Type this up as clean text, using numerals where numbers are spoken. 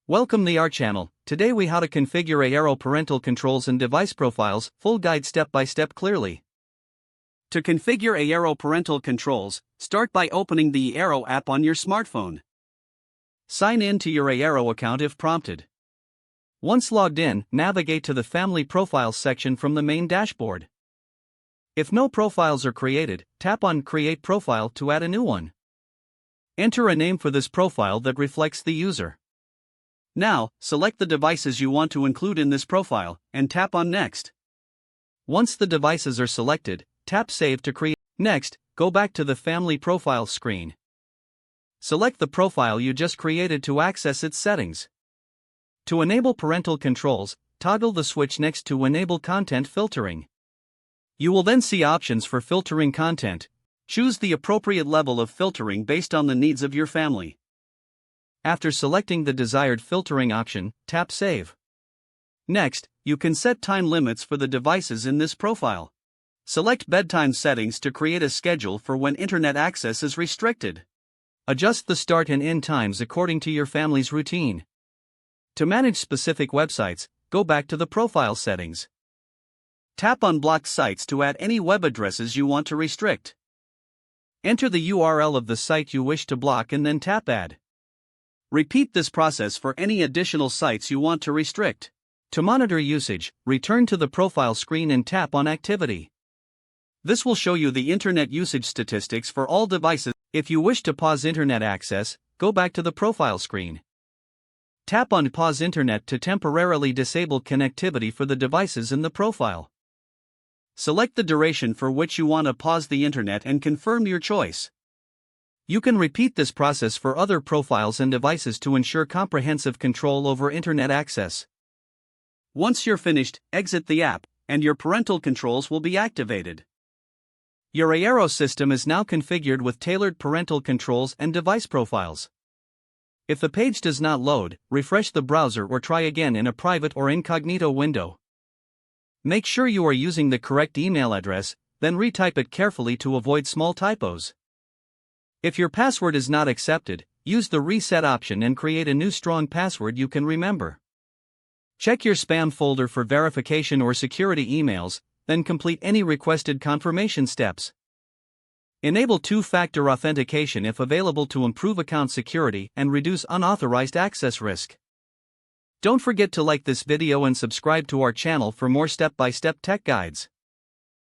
Welcome to our channel. Today we how to configure Eero parental controls and device profiles, full guide step by step clearly. To configure Eero parental controls, start by opening the Eero app on your smartphone. Sign in to your Eero account if prompted. Once logged in, navigate to the Family Profiles section from the main dashboard. If no profiles are created, tap on Create Profile to add a new one. Enter a name for this profile that reflects the user. Now, select the devices you want to include in this profile, and tap on Next. Once the devices are selected, tap Save to create. Next, go back to the Family Profiles screen. Select the profile you just created to access its settings. To enable parental controls, toggle the switch next to Enable Content Filtering. You will then see options for filtering content. Choose the appropriate level of filtering based on the needs of your family. After selecting the desired filtering option, tap Save. Next, you can set time limits for the devices in this profile. Select bedtime settings to create a schedule for when internet access is restricted. Adjust the start and end times according to your family's routine. To manage specific websites, go back to the profile settings. Tap on Blocked Sites to add any web addresses you want to restrict. Enter the URL of the site you wish to block and then tap Add. Repeat this process for any additional sites you want to restrict. To monitor usage, return to the profile screen and tap on Activity. This will show you the internet usage statistics for all devices. If you wish to pause internet access, go back to the profile screen. Tap on Pause Internet to temporarily disable connectivity for the devices in the profile. Select the duration for which you want to pause the internet and confirm your choice. You can repeat this process for other profiles and devices to ensure comprehensive control over internet access. Once you're finished, exit the app, and your parental controls will be activated. Your Eero system is now configured with tailored parental controls and device profiles. If the page does not load, refresh the browser or try again in a private or incognito window. Make sure you are using the correct email address, then retype it carefully to avoid small typos. If your password is not accepted, use the reset option and create a new strong password you can remember. Check your spam folder for verification or security emails, then complete any requested confirmation steps. Enable two-factor authentication if available to improve account security and reduce unauthorized access risk. Don't forget to like this video and subscribe to our channel for more step-by-step tech guides.